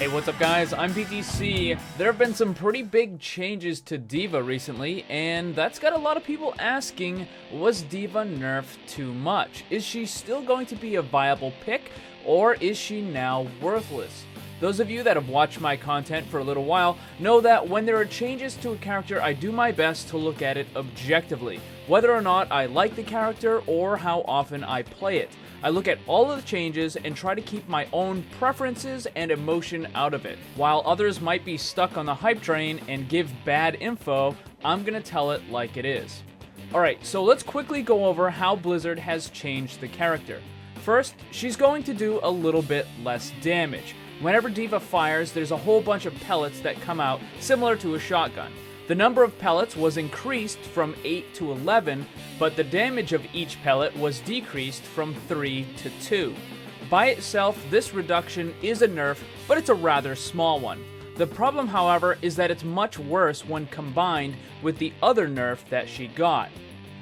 Hey, what's up guys? I'm BTC. There have been some pretty big changes to D.Va recently, and that's got a lot of people asking, was D.Va nerfed too much? Is she still going to be a viable pick, or is she now worthless? Those of you that have watched my content for a little while know that when there are changes to a character, I do my best to look at it objectively, whether or not I like the character or how often I play it. I look at all of the changes and try to keep my own preferences and emotion out of it. While others might be stuck on the hype train and give bad info, I'm gonna tell it like it is. Alright, so let's quickly go over how Blizzard has changed the character. First, she's going to do a little bit less damage. Whenever D.Va fires, there's a whole bunch of pellets that come out, similar to a shotgun. The number of pellets was increased from 8 to 11, but the damage of each pellet was decreased from 3 to 2. By itself, this reduction is a nerf, but it's a rather small one. The problem, however, is that it's much worse when combined with the other nerf that she got.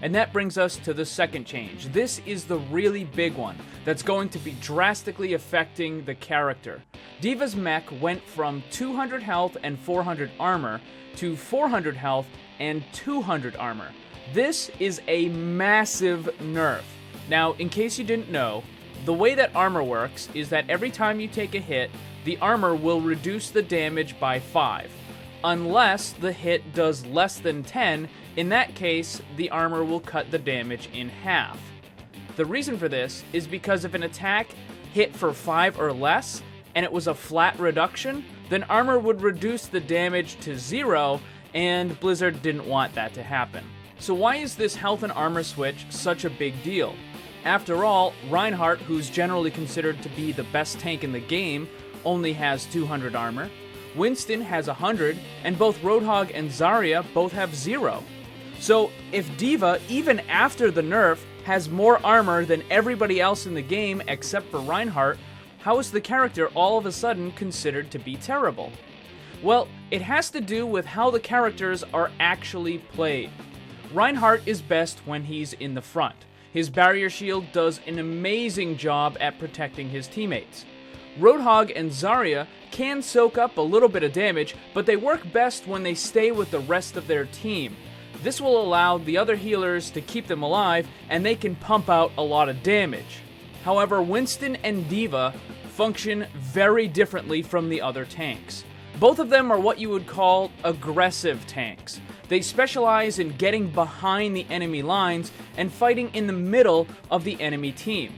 And that brings us to the second change. This is the really big one that's going to be drastically affecting the character. D.Va's mech went from 200 health and 400 armor to 400 health and 200 armor. This is a massive nerf. Now, in case you didn't know, the way that armor works is that every time you take a hit, the armor will reduce the damage by 5. Unless the hit does less than 10, in that case, the armor will cut the damage in half. The reason for this is because if an attack hit for 5 or less, and it was a flat reduction, then armor would reduce the damage to 0, and Blizzard didn't want that to happen. So why is this health and armor switch such a big deal? After all, Reinhardt, who's generally considered to be the best tank in the game, only has 200 armor. Winston has 100, and both Roadhog and Zarya both have 0. So if D.Va, even after the nerf, has more armor than everybody else in the game except for Reinhardt, how is the character all of a sudden considered to be terrible? Well, it has to do with how the characters are actually played. Reinhardt is best when he's in the front. His barrier shield does an amazing job at protecting his teammates. Roadhog and Zarya can soak up a little bit of damage, but they work best when they stay with the rest of their team. This will allow the other healers to keep them alive, and they can pump out a lot of damage. However, Winston and D.Va function very differently from the other tanks. Both of them are what you would call aggressive tanks. They specialize in getting behind the enemy lines and fighting in the middle of the enemy team.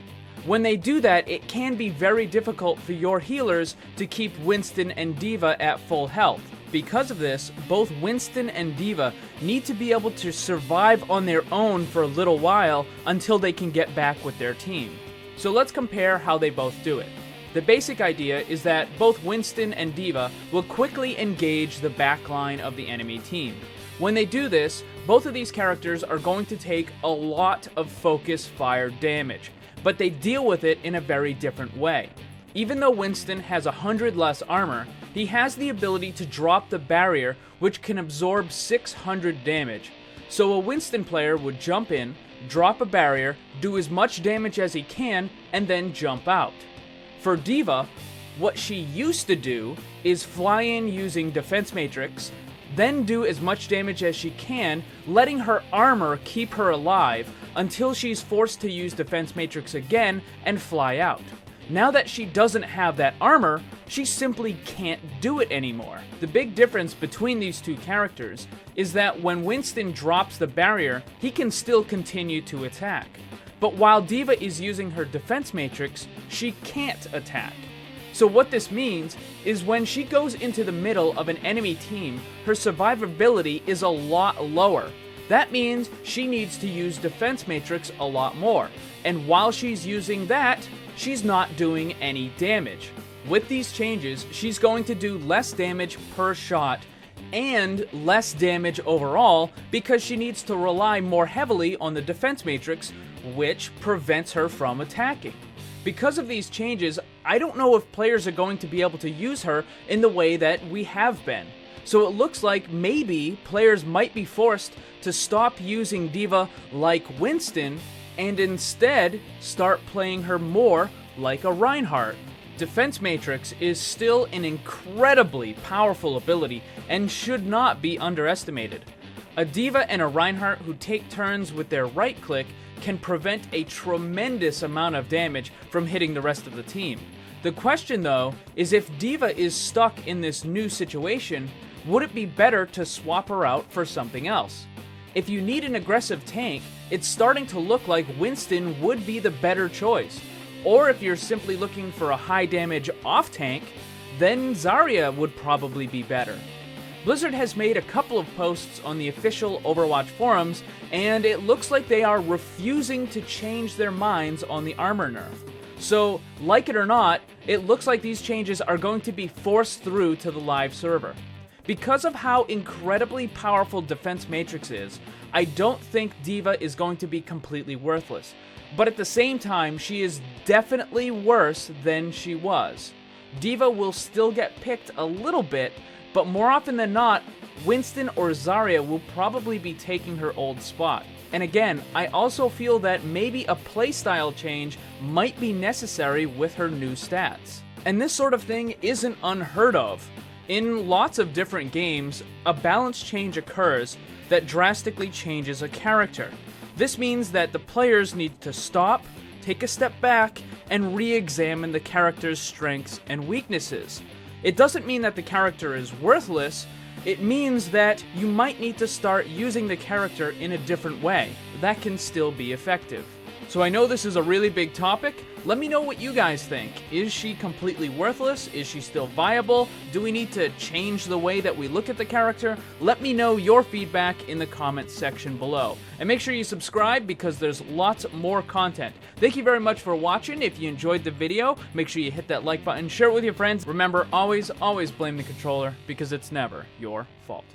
When they do that, it can be very difficult for your healers to keep Winston and D.Va at full health. Because of this, both Winston and D.Va need to be able to survive on their own for a little while until they can get back with their team. So let's compare how they both do it. The basic idea is that both Winston and D.Va will quickly engage the backline of the enemy team. When they do this, both of these characters are going to take a lot of focus fire damage, but they deal with it in a very different way. Even though Winston has 100 less armor, he has the ability to drop the barrier, which can absorb 600 damage. So a Winston player would jump in, drop a barrier, do as much damage as he can, and then jump out. For D.Va, what she used to do is fly in using Defense Matrix, then do as much damage as she can, letting her armor keep her alive until she's forced to use Defense Matrix again and fly out. Now that she doesn't have that armor, she simply can't do it anymore. The big difference between these two characters is that when Winston drops the barrier, he can still continue to attack. But while D.Va is using her Defense Matrix, she can't attack. So what this means is when she goes into the middle of an enemy team, her survivability is a lot lower. That means she needs to use Defense Matrix a lot more, and while she's using that, she's not doing any damage. With these changes, she's going to do less damage per shot and less damage overall because she needs to rely more heavily on the Defense Matrix, which prevents her from attacking. Because of these changes, I don't know if players are going to be able to use her in the way that we have been. So it looks like maybe players might be forced to stop using D.Va like Winston and instead start playing her more like a Reinhardt. Defense Matrix is still an incredibly powerful ability and should not be underestimated. A D.Va and a Reinhardt who take turns with their right click can prevent a tremendous amount of damage from hitting the rest of the team. The question though is, if D.Va is stuck in this new situation, would it be better to swap her out for something else? If you need an aggressive tank, it's starting to look like Winston would be the better choice. Or if you're simply looking for a high damage off tank, then Zarya would probably be better. Blizzard has made a couple of posts on the official Overwatch forums, and it looks like they are refusing to change their minds on the armor nerf. So, like it or not, it looks like these changes are going to be forced through to the live server. Because of how incredibly powerful Defense Matrix is, I don't think D.Va is going to be completely worthless. But at the same time, she is definitely worse than she was. D.Va will still get picked a little bit, but more often than not, Winston or Zarya will probably be taking her old spot. And again, I also feel that maybe a playstyle change might be necessary with her new stats. And this sort of thing isn't unheard of. In lots of different games, a balance change occurs that drastically changes a character. This means that the players need to stop, take a step back, and re-examine the character's strengths and weaknesses. It doesn't mean that the character is worthless, it means that you might need to start using the character in a different way. That can still be effective. So I know this is a really big topic. Let me know what you guys think. Is she completely worthless? Is she still viable? Do we need to change the way that we look at the character? Let me know your feedback in the comments section below. And make sure you subscribe because there's lots more content. Thank you very much for watching. If you enjoyed the video, make sure you hit that like button, share it with your friends. Remember, always blame the controller because it's never your fault.